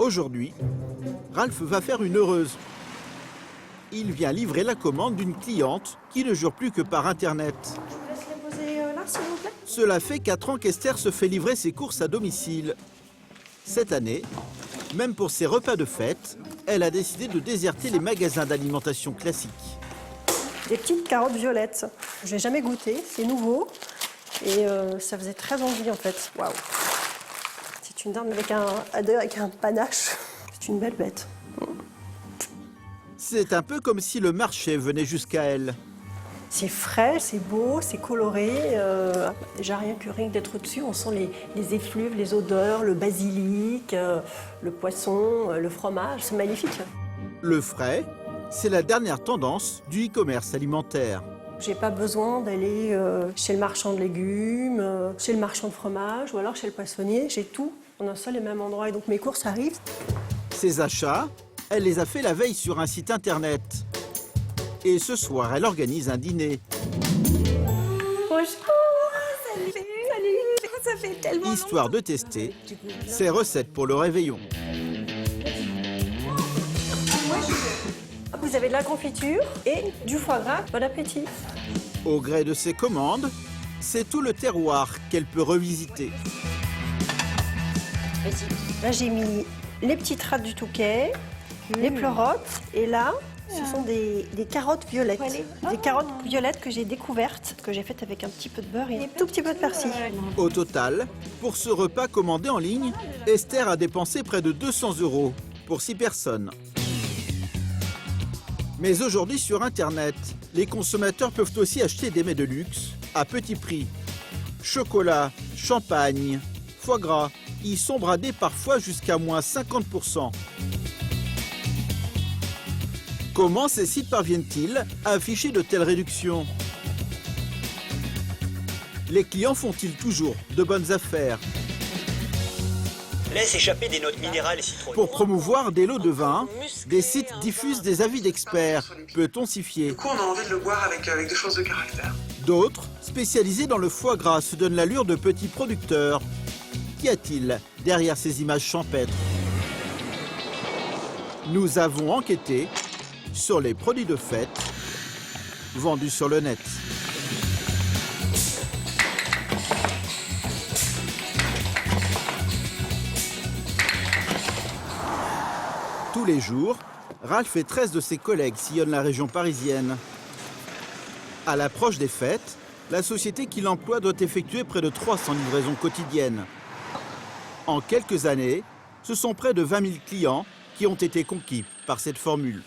Aujourd'hui, Ralph va faire une heureuse. Il vient livrer la commande d'une cliente qui ne jure plus que par Internet. Je vous laisse les poser là, s'il vous plaît. Cela fait 4 ans qu'Esther se fait livrer ses courses à domicile. Cette année, même pour ses repas de fête, elle a décidé de déserter les magasins d'alimentation classiques. Des petites carottes violettes. Je n'ai jamais goûté, c'est nouveau. Et ça faisait très envie en fait. Waouh! C'est une dame avec un panache. C'est une belle bête. C'est un peu comme si le marché venait jusqu'à elle. C'est frais, c'est beau, c'est coloré. Déjà rien que d'être dessus, on sent les effluves, les odeurs, le basilic, le poisson, le fromage. C'est magnifique. Le frais, c'est la dernière tendance du e-commerce alimentaire. J'ai pas besoin d'aller chez le marchand de légumes, chez le marchand de fromage ou alors chez le poissonnier. J'ai tout en un seul et même endroit. Et donc mes courses arrivent. Ses achats, elle les a fait la veille sur un site internet. Et ce soir, elle organise un dîner. Bonjour, salut, ça fait tellement Histoire de tester ses recettes pour le réveillon. Vous avez de la confiture et du foie gras. Bon appétit. Au gré de ses commandes, c'est tout le terroir qu'elle peut revisiter. Là, j'ai mis les petites rats du Touquet, les pleurotes. Et là, ce sont des carottes violettes. Des carottes violettes que j'ai découvertes, que j'ai faites avec un petit peu de beurre et un tout petit peu de persil. Au total, pour ce repas commandé en ligne, Esther a dépensé près de 200 € pour 6 personnes. Mais aujourd'hui, sur Internet, les consommateurs peuvent aussi acheter des mets de luxe à petit prix. Chocolat, champagne, foie gras y sont bradés parfois jusqu'à moins 50%. Comment ces sites parviennent-ils à afficher de telles réductions? Les clients font-ils toujours de bonnes affaires? Laisse échapper des notes minérales et citronnées. Pour promouvoir des lots de vin, des sites diffusent des avis d'experts. Peut-on s'y fier? Du coup, on a envie de le boire avec des choses de caractère. D'autres, spécialisés dans le foie gras, se donnent l'allure de petits producteurs. Qu'y a-t-il derrière ces images champêtres? Nous avons enquêté sur les produits de fête vendus sur le net. Tous les jours, Ralph et 13 de ses collègues sillonnent la région parisienne. À l'approche des fêtes, la société qui l'emploie doit effectuer près de 300 livraisons quotidiennes. En quelques années, ce sont près de 20 000 clients qui ont été conquis par cette formule.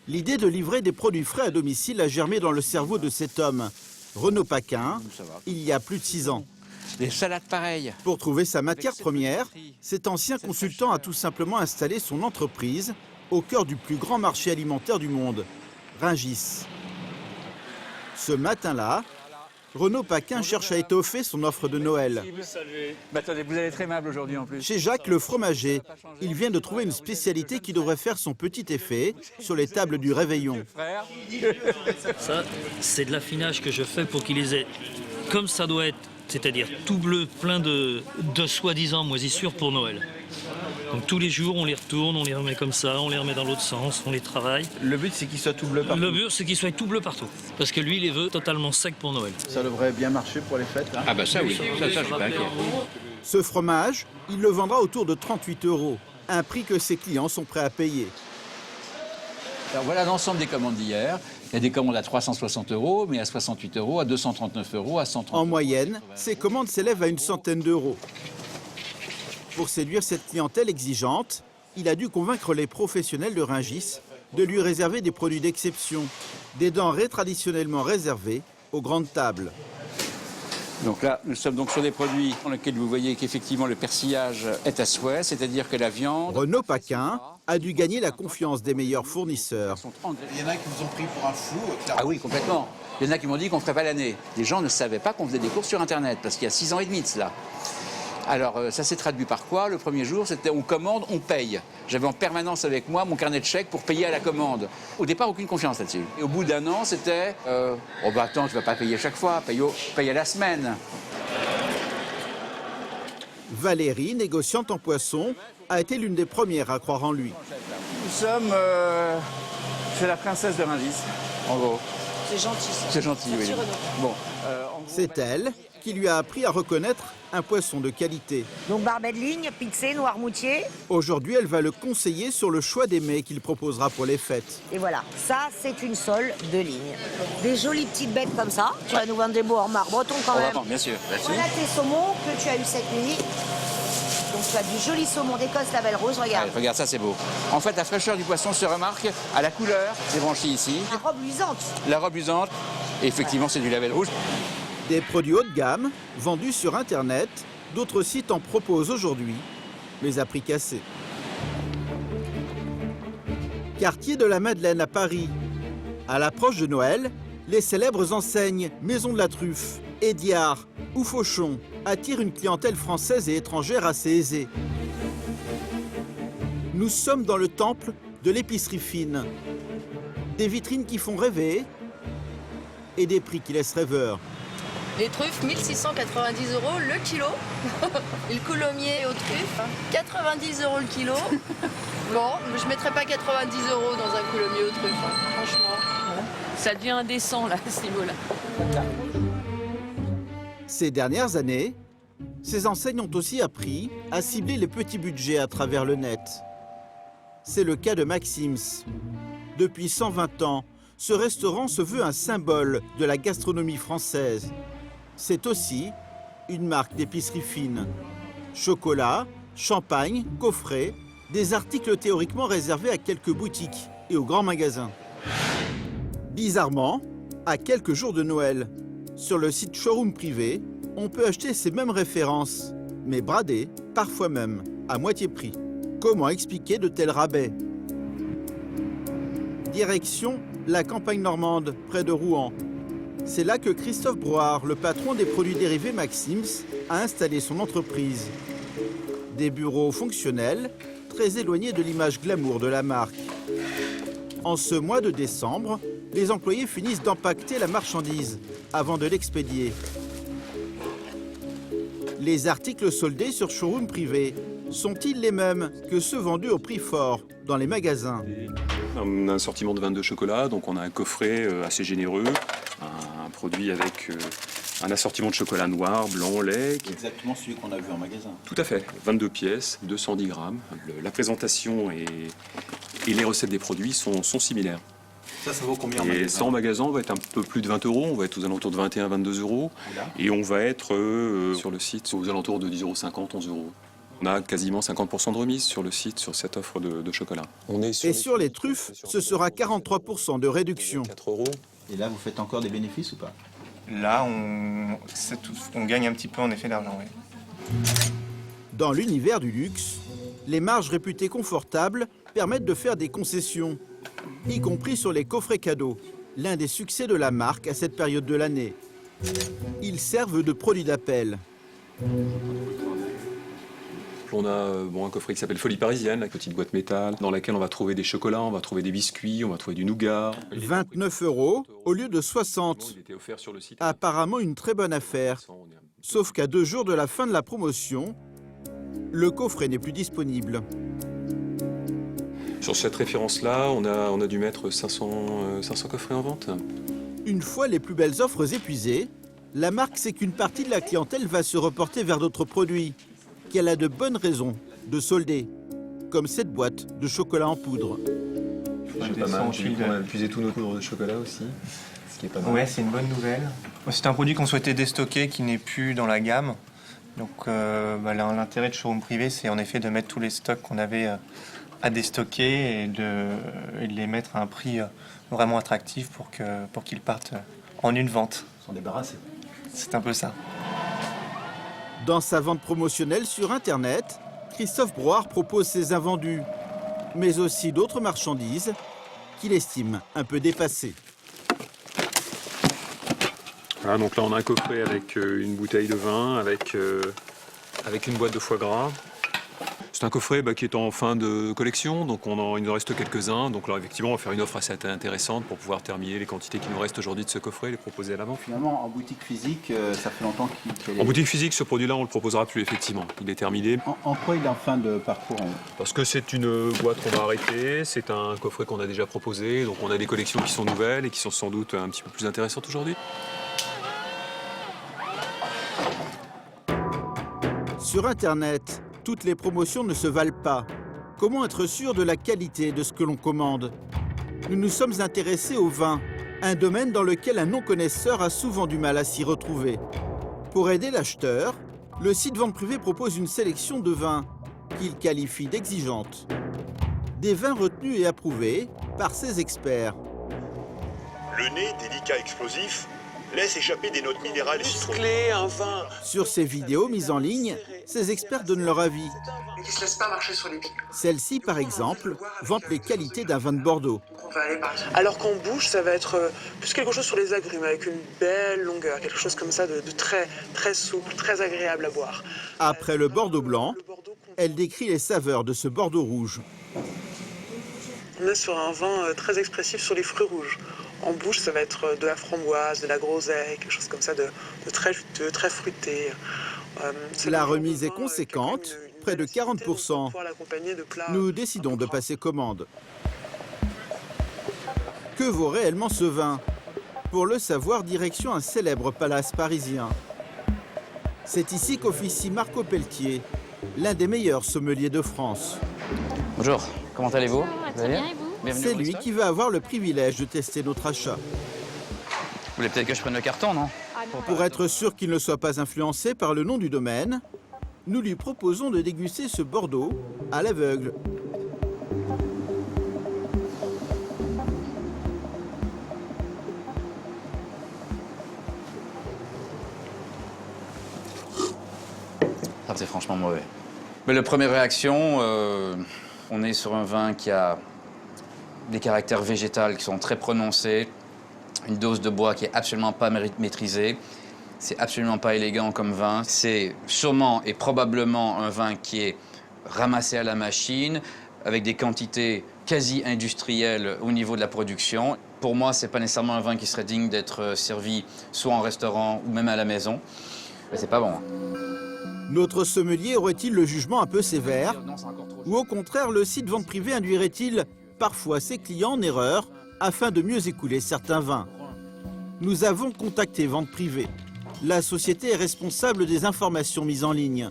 L'idée de livrer des produits frais à domicile a germé dans le cerveau de cet homme, Renaud Paquin, il y a plus de 6 ans. Des salades pareilles. Pour trouver sa matière première, cet ancien consultant a tout simplement installé son entreprise au cœur du plus grand marché alimentaire du monde, Rungis. Ce matin-là, Renaud Paquin cherche à étoffer son offre de Noël. Bah, attendez, vous allez être aimable aujourd'hui en plus. Chez Jacques le fromager, il vient de trouver une spécialité qui devrait faire son petit effet sur les tables du réveillon. Ça, c'est de l'affinage que je fais pour qu'il les ait comme ça doit être, c'est-à-dire tout bleu, plein de soi-disant moisissures pour Noël. Donc tous les jours, on les retourne, on les remet comme ça, on les remet dans l'autre sens, on les travaille. Le but, c'est qu'il soit tout bleu partout. Le but, c'est qu'ils soient tout bleu partout. Parce que lui, il les veut totalement secs pour Noël. Ça devrait bien marcher pour les fêtes, hein? Ah bah ça oui, ça je suis pas inquiet. Ce fromage, il le vendra autour de 38 €, un prix que ses clients sont prêts à payer. Alors voilà l'ensemble des commandes d'hier. Il y a des commandes à 360 €, mais à 68 €, à 239 €, à 130 €. En moyenne, ces commandes s'élèvent à une centaine d'euros. Pour séduire cette clientèle exigeante, il a dû convaincre les professionnels de Rungis de lui réserver des produits d'exception, des denrées traditionnellement réservées aux grandes tables. Donc là, nous sommes donc sur des produits dans lesquels vous voyez qu'effectivement le persillage est à souhait, c'est-à-dire que la viande... Renaud Paquin a dû gagner la confiance des meilleurs fournisseurs. Il y en a qui vous ont pris pour un fou, clairement. Ah oui, complètement. Il y en a qui m'ont dit qu'on ne ferait pas l'année. Les gens ne savaient pas qu'on faisait des courses sur Internet, parce qu'il y a 6 ans et demi de cela. Alors, ça s'est traduit par quoi? Le premier jour, c'était on commande, on paye. J'avais en permanence avec moi mon carnet de chèques pour payer à la commande. Au départ, aucune confiance là-dessus. Et au bout d'un an, c'était oh bah attends, tu vas pas payer chaque fois, paye à la semaine. Valérie, négociante en poisson, a été l'une des premières à croire en lui. Nous sommes chez la princesse de Rungis, en gros. C'est gentil ça. C'est gentil, oui. Merci, Renaud. Bon, en gros, C'est elle qui lui a appris à reconnaître un poisson de qualité. Donc barbet de ligne, pizzé, noirmoutier. Aujourd'hui, elle va le conseiller sur le choix des mets qu'il proposera pour les fêtes. Et voilà, ça c'est une sole de ligne. Des jolies petites bêtes comme ça. Tu vas nous vendre des beaux homards bretons quand on va même. vendre, bien sûr. Merci. Voilà tes saumons que tu as eu cette nuit. Donc tu as du joli saumon d'Écosse label rouge, regarde. Allez, regarde, ça c'est beau. En fait, la fraîcheur du poisson se remarque à la couleur des branchies ici. La robe luisante. La robe usante, et effectivement, c'est du label rouge. Des produits haut de gamme, vendus sur Internet, d'autres sites en proposent aujourd'hui, mais à prix cassé. Quartier de la Madeleine à Paris. À l'approche de Noël, les célèbres enseignes Maison de la Truffe, Édiard ou Fauchon attirent une clientèle française et étrangère assez aisée. Nous sommes dans le temple de l'épicerie fine. Des vitrines qui font rêver et des prix qui laissent rêveur. Les truffes, 1690 € le kilo. Et le coulommier aux truffes, 90 € le kilo. Bon, je ne mettrais pas 90 € dans un coulommier aux truffes, hein, franchement. Ça devient indécent, là, à ce niveau-là. Ces dernières années, ces enseignes ont aussi appris à cibler les petits budgets à travers le net. C'est le cas de Maxim's. Depuis 120 ans, ce restaurant se veut un symbole de la gastronomie française. C'est aussi une marque d'épicerie fine. Chocolat, champagne, coffret, des articles théoriquement réservés à quelques boutiques et aux grands magasins. Bizarrement, à quelques jours de Noël, sur le site Showroom Privé, on peut acheter ces mêmes références, mais bradées, parfois même, à moitié prix. Comment expliquer de tels rabais? Direction la campagne normande, près de Rouen. C'est là que Christophe Broard, le patron des produits dérivés Maxim's, a installé son entreprise. Des bureaux fonctionnels, très éloignés de l'image glamour de la marque. En ce mois de décembre, les employés finissent d'empaqueter la marchandise avant de l'expédier. Les articles soldés sur Showroom Privé sont-ils les mêmes que ceux vendus au prix fort dans les magasins? On a un assortiment de 22 chocolats, donc on a un coffret assez généreux, un produit avec un assortiment de chocolat noir, blanc, lait. Exactement celui qu'on a vu en magasin. Tout à fait, 22 pièces, 210 grammes. La présentation et les recettes des produits sont similaires. Ça vaut combien en Et magasin? ça en magasin, on va être un peu plus de 20 €, on va être aux alentours de 21-22 €. Et on va être sur le site aux alentours de 10,50 €, 11 €. On a quasiment 50% de remise sur le site, sur cette offre de chocolat. Et sur les truffes, ce sera 43% de réduction. 4 €. Et là, vous faites encore des bénéfices ou pas? Là, on gagne un petit peu en effet d'argent, oui. Dans l'univers du luxe, les marges réputées confortables permettent de faire des concessions, y compris sur les coffrets cadeaux, l'un des succès de la marque à cette période de l'année. Ils servent de produit d'appel. On a un coffret qui s'appelle Folie Parisienne, la petite boîte métal, dans laquelle on va trouver des chocolats, on va trouver des biscuits, on va trouver du nougat. 29 € au lieu de 60. Il était offert sur le site. Apparemment une très bonne affaire. Sauf qu'à 2 jours de la fin de la promotion, le coffret n'est plus disponible. Sur cette référence-là, on a dû mettre 500 coffrets en vente. Une fois les plus belles offres épuisées, la marque sait qu'une partie de la clientèle va se reporter vers d'autres produits, qu'elle a de bonnes raisons de solder, comme cette boîte de chocolat en poudre. C'est pas mal, On a épuisé tous nos poudres de chocolat aussi, ce qui est pas mal. Ouais, c'est une bonne nouvelle. C'est un produit qu'on souhaitait déstocker, qui n'est plus dans la gamme. Donc l'intérêt de Showroom Privé, c'est en effet de mettre tous les stocks qu'on avait à déstocker et de les mettre à un prix vraiment attractif pour qu'ils partent en une vente. S'en débarrasser. C'est un peu ça. Dans sa vente promotionnelle sur Internet, Christophe Broard propose ses invendus, mais aussi d'autres marchandises qu'il estime un peu dépassées. Voilà, donc là on a un coffret avec une bouteille de vin, avec une boîte de foie gras. C'est un coffret qui est en fin de collection, donc il nous reste quelques-uns. Donc là, effectivement, on va faire une offre assez intéressante pour pouvoir terminer les quantités qui nous restent aujourd'hui de ce coffret et les proposer à la vente. Finalement, en boutique physique, ça fait longtemps qu'il est... En boutique physique, ce produit-là, on ne le proposera plus, effectivement. Il est terminé. En quoi il est en fin de parcours? Parce que c'est une boîte qu'on va arrêter, c'est un coffret qu'on a déjà proposé, donc on a des collections qui sont nouvelles et qui sont sans doute un petit peu plus intéressantes aujourd'hui. Sur Internet, toutes les promotions ne se valent pas. Comment être sûr de la qualité de ce que l'on commande? Nous nous sommes intéressés au vin, un domaine dans lequel un non-connaisseur a souvent du mal à s'y retrouver. Pour aider l'acheteur, le site Vente Privée propose une sélection de vins qu'il qualifie d'exigeantes. Des vins retenus et approuvés par ses experts. Le nez, délicat explosif, laisse échapper des notes minérales et citronnées. Un vin Sur ces vidéos mises en ligne, ces experts donnent leur avis. mais qui se laisse pas marcher sur les pieds. Celle-ci, par exemple, vante les qualités d'un vin de Bordeaux. On va aller par exemple. Alors qu'en bouche, ça va être plus quelque chose sur les agrumes, avec une belle longueur, quelque chose comme ça de très, très souple, très agréable à boire. Après le Bordeaux blanc, elle décrit les saveurs de ce Bordeaux rouge. On est sur un vin très expressif sur les fruits rouges. En bouche, ça va être de la framboise, de la groseille, quelque chose comme ça de très juteux, très fruité. La remise est conséquente, près de 40%. Nous décidons de passer commande. Que vaut réellement ce vin? Pour le savoir, direction un célèbre palace parisien. C'est ici qu'officie Marco Pelletier, l'un des meilleurs sommeliers de France. Bonjour, comment allez-vous? Très bien, et vous? C'est lui qui va avoir le privilège de tester notre achat. Vous voulez peut-être que je prenne le carton, non? Pour être sûr qu'il ne soit pas influencé par le nom du domaine, nous lui proposons de déguster ce Bordeaux à l'aveugle. Ça, c'est franchement mauvais. Mais la première réaction, on est sur un vin qui a des caractères végétaux qui sont très prononcés, une dose de bois qui est absolument pas maîtrisée, c'est absolument pas élégant comme vin. C'est sûrement et probablement un vin qui est ramassé à la machine, avec des quantités quasi industrielles au niveau de la production. Pour moi, c'est pas nécessairement un vin qui serait digne d'être servi soit en restaurant ou même à la maison. Mais c'est pas bon. Notre sommelier aurait-il le jugement un peu sévère? Ou au contraire, le site Vente Privée induirait-il parfois ses clients en erreur afin de mieux écouler certains vins? Nous avons contacté Vente Privée. La société est responsable des informations mises en ligne.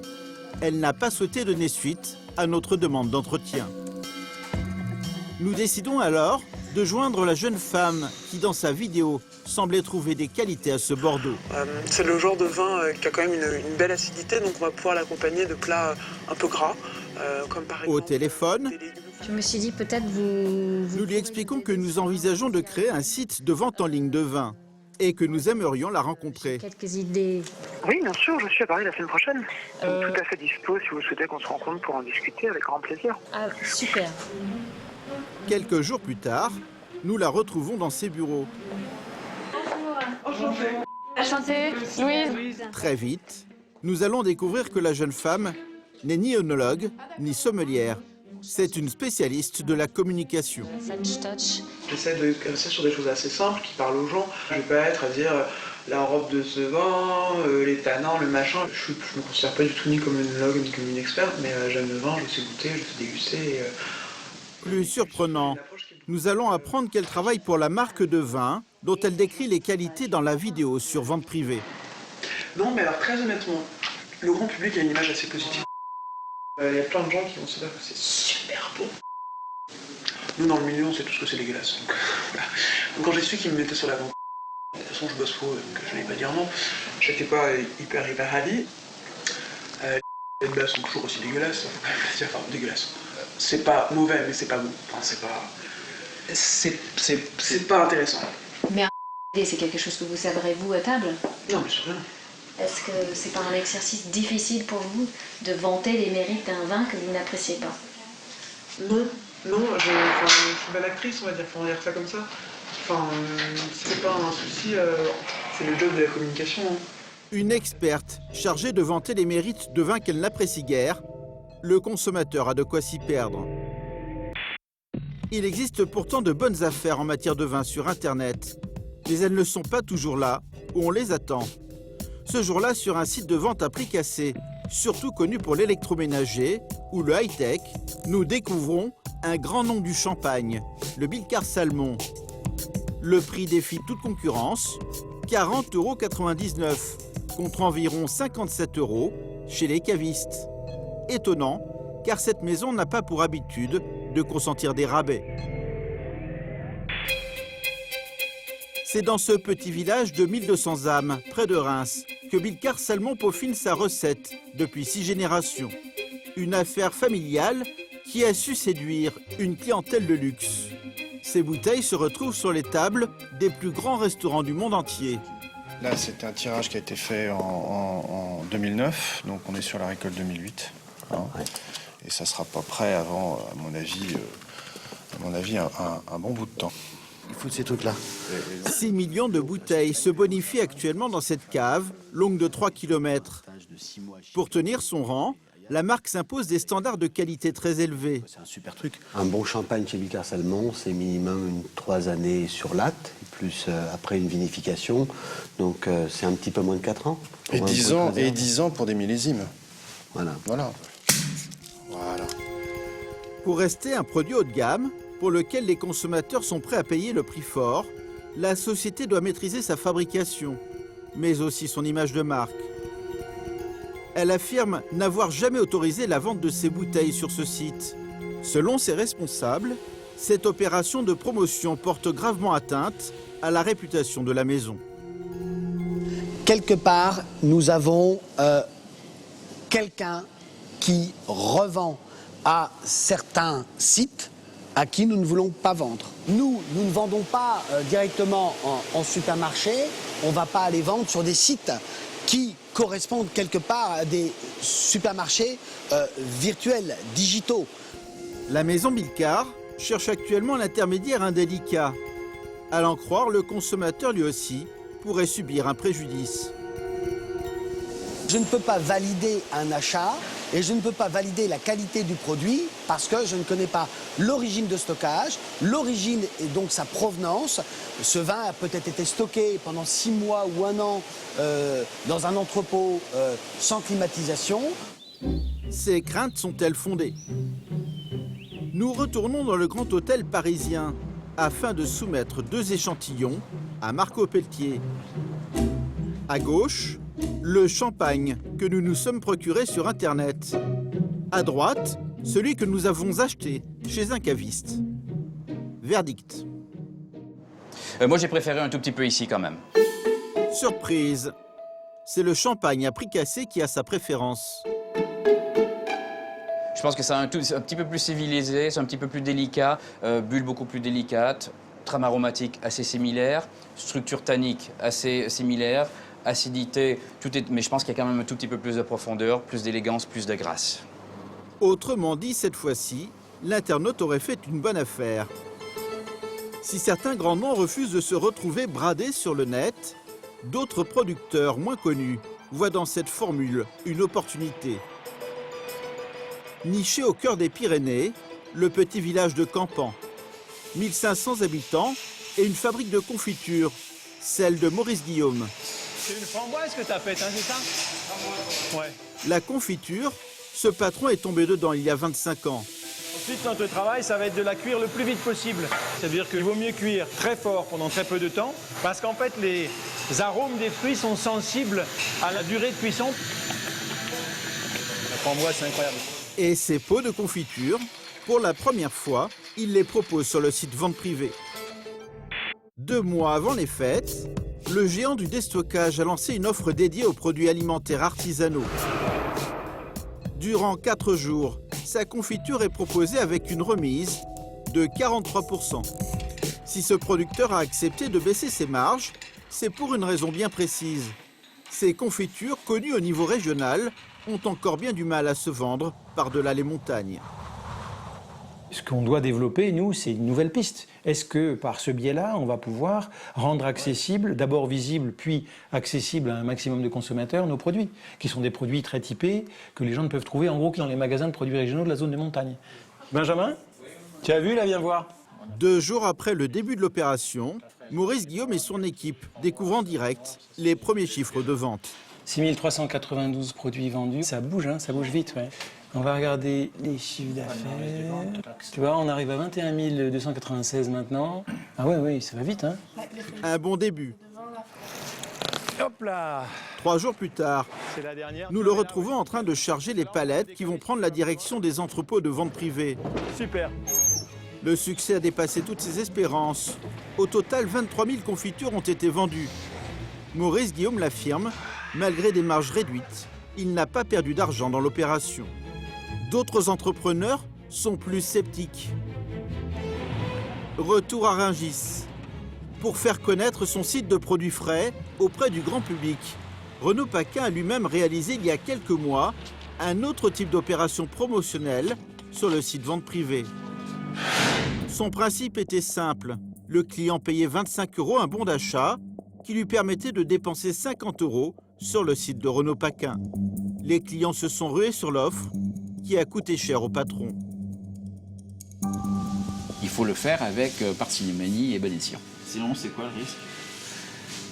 Elle n'a pas souhaité donner suite à notre demande d'entretien. Nous décidons alors de joindre la jeune femme qui, dans sa vidéo, semblait trouver des qualités à ce Bordeaux. C'est le genre de vin qui a quand même une belle acidité, donc on va pouvoir l'accompagner de plats un peu gras, comme par exemple... Au téléphone, Je me suis dit peut-être vous... nous lui expliquons que nous envisageons de créer un site de vente en ligne de vin et que nous aimerions la rencontrer. Quelques idées. Oui, bien sûr, je suis à Paris la semaine prochaine. Donc, tout à fait dispo si vous souhaitez qu'on se rencontre pour en discuter, avec grand plaisir. Ah, super. Quelques jours plus tard, nous la retrouvons dans ses bureaux. Enchantée, Louise. Très vite, nous allons découvrir que la jeune femme n'est ni œnologue ni sommelière. C'est une spécialiste de la communication. French touch. J'essaie de rester sur des choses assez simples qui parlent aux gens. Je vais pas être à dire la robe de ce vin, les tanins, le machin. Je me considère pas du tout ni comme une œnologue ni comme une experte, mais j'aime le vin, je sais goûter, je sais déguster. Plus surprenant, nous allons apprendre qu'elle travaille pour la marque de vin dont elle décrit les qualités dans la vidéo sur Vente Privée. Non, mais alors très honnêtement, le grand public a une image assez positive. Il y a plein de gens qui considèrent que c'est super bon. Nous, dans le milieu, on sait tous que c'est dégueulasse. Donc quand j'ai su qu'ils me mettaient sur la vente, de toute façon, je bosse pour eux, donc je n'allais pas dire non. J'étais pas hyper ravi. Les blagues sont toujours aussi dégueulasses, faut quand même le dire, enfin, dégueulasses. C'est pas mauvais, mais c'est pas bon. Enfin, c'est pas intéressant. Mais c'est quelque chose que vous sabrez vous à table? Non, bien sûr que non. Est-ce que c'est pas un exercice difficile pour vous de vanter les mérites d'un vin que vous n'appréciez pas? Non, je suis bonne actrice, on va dire ça comme ça. Enfin, c'est pas un souci, c'est le job de la communication. Hein. Une experte chargée de vanter les mérites de vins qu'elle n'apprécie guère le consommateur a de quoi s'y perdre. Il existe pourtant de bonnes affaires en matière de vin sur Internet, mais elles ne sont pas toujours là où on les attend. Ce jour-là, sur un site de vente à prix cassé, surtout connu pour l'électroménager ou le high-tech, nous découvrons un grand nom du champagne, le Billecart Salmon. Le prix défie toute concurrence, 40,99 € contre environ 57 € chez les cavistes. Étonnant, car cette maison n'a pas pour habitude de consentir des rabais. C'est dans ce petit village de 1200 âmes, près de Reims, que Billecart Salmon peaufine sa recette depuis 6 générations. Une affaire familiale qui a su séduire une clientèle de luxe. Ces bouteilles se retrouvent sur les tables des plus grands restaurants du monde entier. Là, c'est un tirage qui a été fait en 2009, donc on est sur la récolte 2008. Hein. Et ça sera pas prêt avant, à mon avis, un bon bout de temps. Il faut de ces trucs-là. 6 millions de bouteilles se bonifient actuellement dans cette cave, longue de 3 km. Pour tenir son rang, la marque s'impose des standards de qualité très élevés. C'est un super truc. Un bon champagne chez Billecart Salmon, c'est minimum 3 années sur latte, plus après une vinification. Donc c'est un petit peu moins de 4 ans. Et 10 ans pour des millésimes. Voilà. Pour rester un produit haut de gamme, pour lequel les consommateurs sont prêts à payer le prix fort, la société doit maîtriser sa fabrication, mais aussi son image de marque. Elle affirme n'avoir jamais autorisé la vente de ses bouteilles sur ce site. Selon ses responsables, cette opération de promotion porte gravement atteinte à la réputation de la maison. Quelque part, nous avons quelqu'un qui revend à certains sites à qui nous ne voulons pas vendre. Nous ne vendons pas directement en supermarché, on ne va pas aller vendre sur des sites qui correspondent quelque part à des supermarchés virtuels, digitaux. La maison Billecart cherche actuellement l'intermédiaire indélicat. À l'en croire, le consommateur lui aussi pourrait subir un préjudice. Je ne peux pas valider un achat et je ne peux pas valider la qualité du produit parce que je ne connais pas l'origine de stockage, l'origine et donc sa provenance. Ce vin a peut-être été stocké pendant 6 mois ou 1 an dans un entrepôt sans climatisation. Ces craintes sont-elles fondées? Nous retournons dans le grand hôtel parisien afin de soumettre 2 échantillons à Marco Pelletier. À gauche, le champagne que nous nous sommes procurés sur Internet. À droite, celui que nous avons acheté chez un caviste. Verdict. Moi, j'ai préféré un tout petit peu ici quand même. Surprise. C'est le champagne à prix cassé qui a sa préférence. Je pense que c'est un petit peu plus civilisé, c'est un petit peu plus délicat, bulle beaucoup plus délicate, trame aromatique assez similaire, structure tannique assez similaire, acidité, mais je pense qu'il y a quand même un tout petit peu plus de profondeur, plus d'élégance, plus de grâce. Autrement dit, cette fois-ci, l'internaute aurait fait une bonne affaire. Si certains grands noms refusent de se retrouver bradés sur le net, d'autres producteurs moins connus voient dans cette formule une opportunité. Niché au cœur des Pyrénées, le petit village de Campan. 1500 habitants et une fabrique de confiture, celle de Maurice Guillaume. C'est une framboise que tu as faite, hein, c'est ça? Ouais. La confiture, ce patron est tombé dedans il y a 25 ans. Ensuite, notre travail, ça va être de la cuire le plus vite possible. C'est-à-dire qu'il vaut mieux cuire très fort pendant très peu de temps, parce qu'en fait, les arômes des fruits sont sensibles à la durée de cuisson. La framboise, c'est incroyable. Et ces pots de confiture, pour la première fois, il les propose sur le site vente privée. 2 mois avant les fêtes, le géant du déstockage a lancé une offre dédiée aux produits alimentaires artisanaux. Durant 4 jours, sa confiture est proposée avec une remise de 43%. Si ce producteur a accepté de baisser ses marges, c'est pour une raison bien précise. Ces confitures, connues au niveau régional, ont encore bien du mal à se vendre par-delà les montagnes. Ce qu'on doit développer, nous, c'est une nouvelle piste. Est-ce que par ce biais-là, on va pouvoir rendre accessible, d'abord visible, puis accessible à un maximum de consommateurs, nos produits, qui sont des produits très typés, que les gens ne peuvent trouver en gros que dans les magasins de produits régionaux de la zone de montagne. Benjamin, tu as vu, là, viens voir. 2 jours après le début de l'opération, Maurice Guillaume et son équipe découvrent en direct les premiers chiffres de vente. 6392 produits vendus, ça bouge vite, ouais. On va regarder les chiffres d'affaires. Tu vois, on arrive à 21 296 maintenant. Ah ouais, oui, ça va vite, hein. Un bon début. Hop là. 3 jours plus tard, C'est la dernière. nous le retrouvons en train de charger les palettes qui vont prendre la direction des entrepôts de vente privée. Super. Le succès a dépassé toutes ses espérances. Au total, 23 000 confitures ont été vendues. Maurice Guillaume l'affirme, malgré des marges réduites, il n'a pas perdu d'argent dans l'opération. D'autres entrepreneurs sont plus sceptiques. Retour à Rungis. Pour faire connaître son site de produits frais auprès du grand public, Renaud Paquin a lui-même réalisé il y a quelques mois un autre type d'opération promotionnelle sur le site vente privée. Son principe était simple. Le client payait 25 € un bon d'achat qui lui permettait de dépenser 50 € sur le site de Renaud Paquin. Les clients se sont rués sur l'offre qui a coûté cher au patron. Il faut le faire avec parcimonie et bon escient. Sinon, c'est quoi le risque?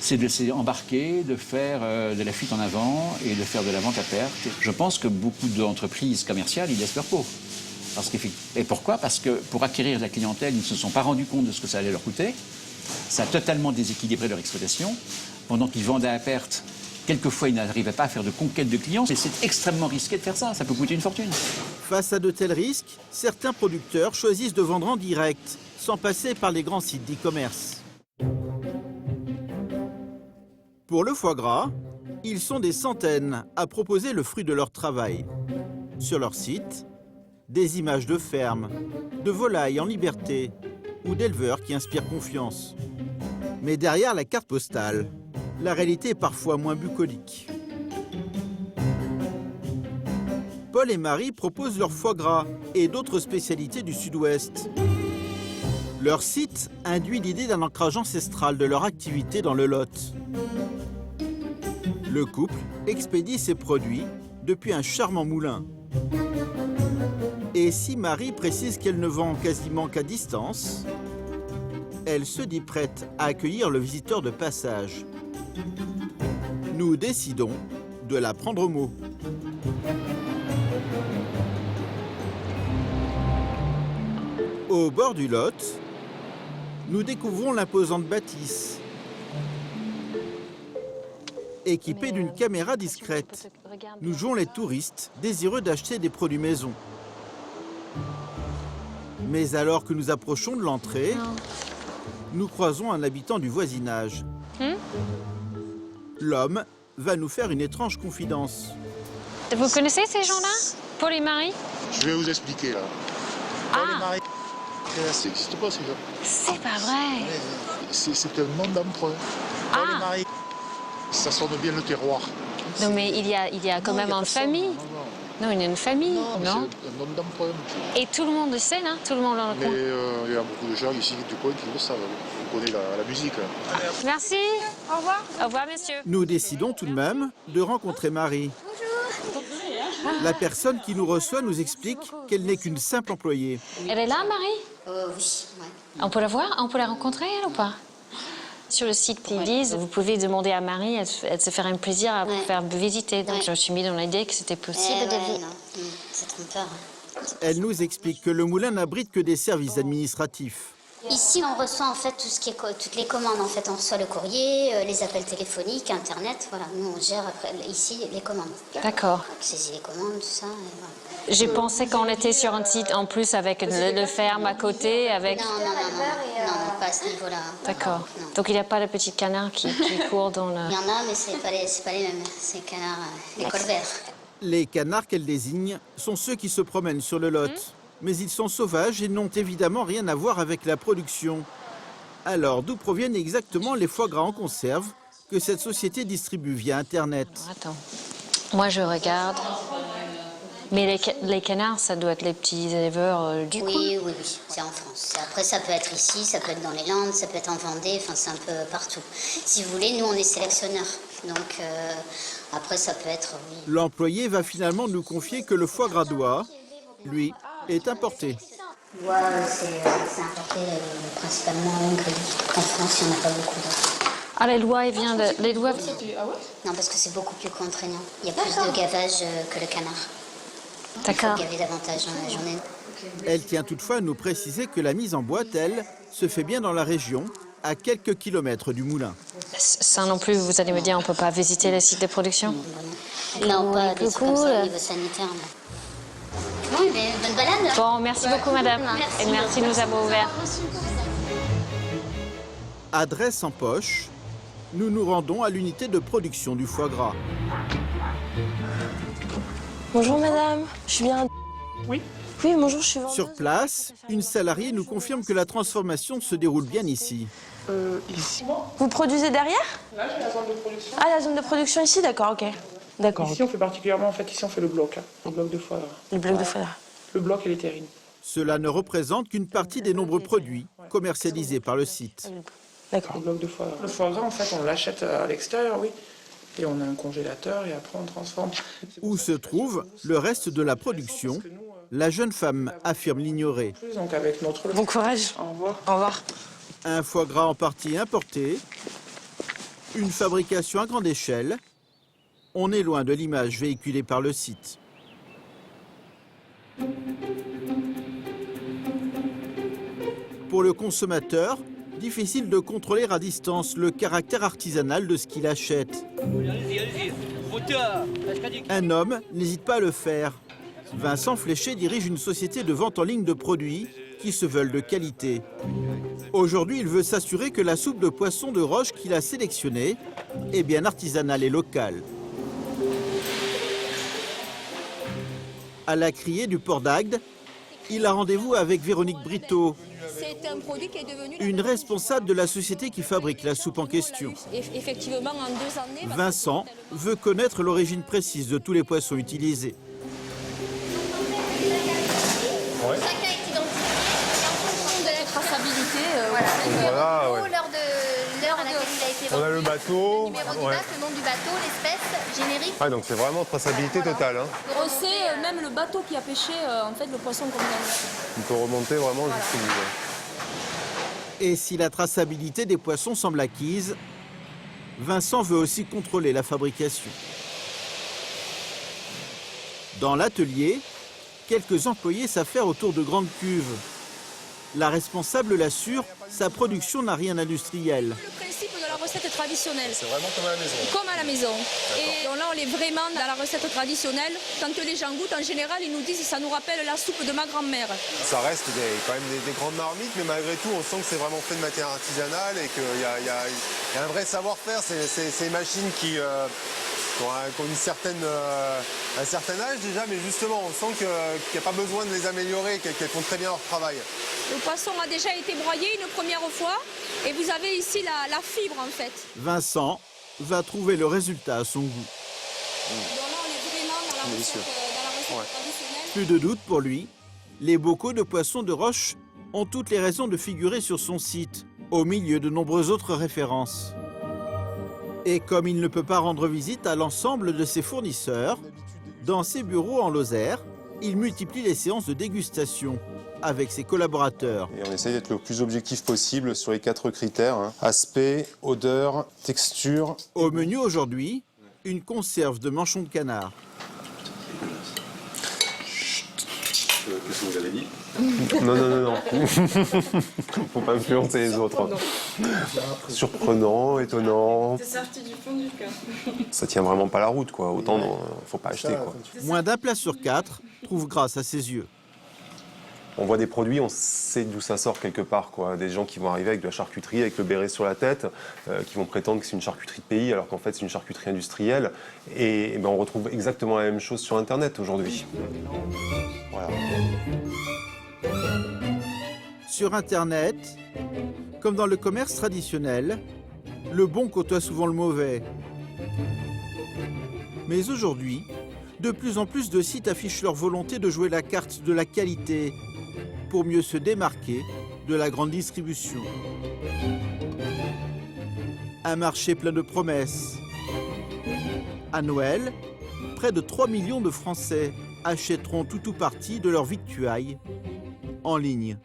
C'est de s'embarquer, de faire de la fuite en avant et de faire de la vente à perte. Je pense que beaucoup d'entreprises commerciales, ils laissent leur peau. Et pourquoi? Parce que pour acquérir de la clientèle, ils ne se sont pas rendus compte de ce que ça allait leur coûter. Ça a totalement déséquilibré leur exploitation. Pendant qu'ils vendaient à perte, quelquefois, ils n'arrivaient pas à faire de conquête de clients. Et c'est extrêmement risqué de faire ça. Ça peut coûter une fortune. Face à de tels risques, certains producteurs choisissent de vendre en direct, sans passer par les grands sites d'e-commerce. Pour le foie gras, ils sont des centaines à proposer le fruit de leur travail. Sur leur site, des images de fermes, de volailles en liberté ou d'éleveurs qui inspirent confiance. Mais derrière la carte postale, la réalité est parfois moins bucolique. Paul et Marie proposent leur foie gras et d'autres spécialités du Sud-Ouest. Leur site induit l'idée d'un ancrage ancestral de leur activité dans le Lot. Le couple expédie ses produits depuis un charmant moulin. Et si Marie précise qu'elle ne vend quasiment qu'à distance, elle se dit prête à accueillir le visiteur de passage. Nous décidons de la prendre au mot. Au bord du Lot, nous découvrons l'imposante bâtisse. Équipée d'une caméra discrète, nous jouons les touristes désireux d'acheter des produits maison. Mais alors que nous approchons de l'entrée, nous croisons un habitant du voisinage. L'homme va nous faire une étrange confidence. Vous connaissez ces gens-là? Paul et Marie? Je vais vous expliquer là. Paul et Marie, ça n'existe pas ces gens. C'est pas vrai. C'est un nom d'emprunt. Paul et Marie, ça sonne bien le terroir. Non mais il y a quand même une famille. Non, il y a une famille, non? C'est un nom d'emprunt. Et tout le monde le sait, là? Tout le monde le connaît. Il y a beaucoup de gens ici du coin qui le savent. On connaît la musique. Merci. Au revoir. Au revoir, messieurs. Nous décidons tout de même de rencontrer Marie. Bonjour. La personne qui nous reçoit nous explique qu'elle n'est qu'une simple employée. Elle est là, Marie? Oui. On peut la voir? On peut la rencontrer, elle, ou pas? Sur le site, ils disent, vous pouvez demander à Marie, elle se ferait un plaisir à vous faire visiter. Donc je me suis mis dans l'idée que c'était possible de... C'est trompeur. Elle nous explique que le moulin n'abrite que des services administratifs. Ici, on reçoit en fait tout ce qui est toutes les commandes. En fait, on reçoit le courrier, les appels téléphoniques, Internet. Voilà, nous on gère après, ici les commandes. D'accord. On saisit les commandes, tout ça. Et voilà. J'ai pensé qu'on était sur un site en plus avec le ferme à côté, avec... Non, pas à ce niveau-là. D'accord. Donc il n'y a pas de petits canards qui courent dans le... Il y en a, mais c'est pas les mêmes. C'est les canards, les colverts. Les canards qu'elle désigne sont ceux qui se promènent sur le Lot. Mais ils sont sauvages et n'ont évidemment rien à voir avec la production. Alors, d'où proviennent exactement les foie gras en conserve que cette société distribue via Internet? Attends. Moi, je regarde. Mais les canards, ça doit être les petits éleveurs du coin. Oui, c'est en France. Après, ça peut être ici, ça peut être dans les Landes, ça peut être en Vendée, enfin, c'est un peu partout. Si vous voulez, nous, on est sélectionneurs. Donc, après, ça peut être, oui. L'employé va finalement nous confier que le foie gras d'oie, lui, est importé. L'oie, c'est importé principalement en Hongrie. En France, il n'y en a pas beaucoup d'autres. Ah, les lois, il vient de... Les lois... Non, parce que c'est beaucoup plus contraignant. Il y a plus de gavage que le canard. D'accord. Il faut gaver davantage dans la journée. Elle tient toutefois à nous préciser que la mise en boîte, elle, se fait bien dans la région, à quelques kilomètres du moulin. Ça non plus, vous allez me dire, on ne peut pas visiter les sites de production? Non, pas des trucs comme ça au niveau sanitaire. Oui, mais bonne balade. Bon, merci beaucoup, madame. Merci. Et merci de nous avoir ouverts. Adresse en poche, nous nous rendons à l'unité de production du foie gras. Bonjour madame, je suis bien... Oui. Oui, bonjour, je suis vendeuse. Sur place, une salariée nous confirme que la transformation se déroule bien ici. Ici. Vous produisez derrière? Là, j'ai la zone de production. Ah, la zone de production ici, d'accord, ok. D'accord. Ici, on fait particulièrement, en fait, ici, on fait le bloc, là. Le bloc de foie gras. Le bloc de foie gras. Le bloc et les terrines. Cela ne représente qu'une partie des nombreux produits commercialisés par le site. D'accord. Le bloc de foie gras. Le foie gras, en fait, on l'achète à l'extérieur, oui. Et on a un congélateur et après on transforme. Où se trouve le reste de la production? La jeune femme affirme l'ignorer. Donc avec notre... Bon courage. Au revoir. Au revoir. Un foie gras en partie importé, une fabrication à grande échelle. On est loin de l'image véhiculée par le site. Pour le consommateur, difficile de contrôler à distance le caractère artisanal de ce qu'il achète. Un homme n'hésite pas à le faire. Vincent Fléché dirige une société de vente en ligne de produits qui se veulent de qualité. Aujourd'hui, il veut s'assurer que la soupe de poisson de roche qu'il a sélectionnée est bien artisanale et locale. À la criée du port d'Agde, il a rendez-vous avec Véronique Brito, C'est un produit qui est devenu... une responsable de la société qui fabrique la soupe en question. Effectivement, en 2 années... Vincent veut connaître l'origine précise de tous les poissons utilisés. Chacun est identifié en fonction de la traçabilité. Voilà, ouais. L'heure à laquelle il a été On a vendu, le bateau. le numéro du bac, le nom du bateau, l'espèce, générique. Ouais, donc c'est vraiment traçabilité totale. Hein. On sait même le bateau qui a pêché en fait, le poisson qu'on a mis. On peut remonter vraiment jusqu'au bout. Et si la traçabilité des poissons semble acquise, Vincent veut aussi contrôler la fabrication. Dans l'atelier, quelques employés s'affairent autour de grandes cuves. La responsable l'assure, sa production n'a rien d'industriel. Le principe de la recette traditionnelle. C'est vraiment comme à la maison. Comme à la maison. Et donc là, on est vraiment dans la recette traditionnelle. Quand les gens goûtent, en général, ils nous disent que ça nous rappelle la soupe de ma grand-mère. Ça reste quand même des grandes marmites, mais malgré tout, on sent que c'est vraiment fait de matière artisanale et qu'il y a un vrai savoir-faire. C'est ces machines qui ont un certain âge déjà, mais justement, on sent qu'il n'y a pas besoin de les améliorer, qu'elles font très bien leur travail. Le poisson a déjà été broyé une première fois et vous avez ici la fibre en fait. Vincent va trouver le résultat à son goût. Donc là, on est vraiment dans la recette traditionnelle. Plus de doute pour lui, les bocaux de poissons de roche ont toutes les raisons de figurer sur son site, au milieu de nombreuses autres références. Et comme il ne peut pas rendre visite à l'ensemble de ses fournisseurs, dans ses bureaux en Lozère, il multiplie les séances de dégustation avec ses collaborateurs. Et on essaie d'être le plus objectif possible sur les 4 critères. Hein. Aspect, odeur, texture. Au menu aujourd'hui, une conserve de manchon de canard. Qu'est-ce que vous avez dit? Non. Faut pas influencer les autres. Surprenant, étonnant. C'est sorti du fond du cœur. Ça tient vraiment pas la route, quoi. Autant, faut pas acheter, quoi. Moins d'un plat sur 4 trouve grâce à ses yeux. On voit des produits, on sait d'où ça sort quelque part, quoi. Des gens qui vont arriver avec de la charcuterie, avec le béret sur la tête, qui vont prétendre que c'est une charcuterie de pays, alors qu'en fait c'est une charcuterie industrielle. Et on retrouve exactement la même chose sur Internet aujourd'hui. Voilà. Sur Internet, comme dans le commerce traditionnel, le bon côtoie souvent le mauvais. Mais aujourd'hui, De plus en plus de sites affichent leur volonté de jouer la carte de la qualité pour mieux se démarquer de la grande distribution. Un marché plein de promesses. À Noël, près de 3 millions de Français achèteront tout ou partie de leur victuailles en ligne.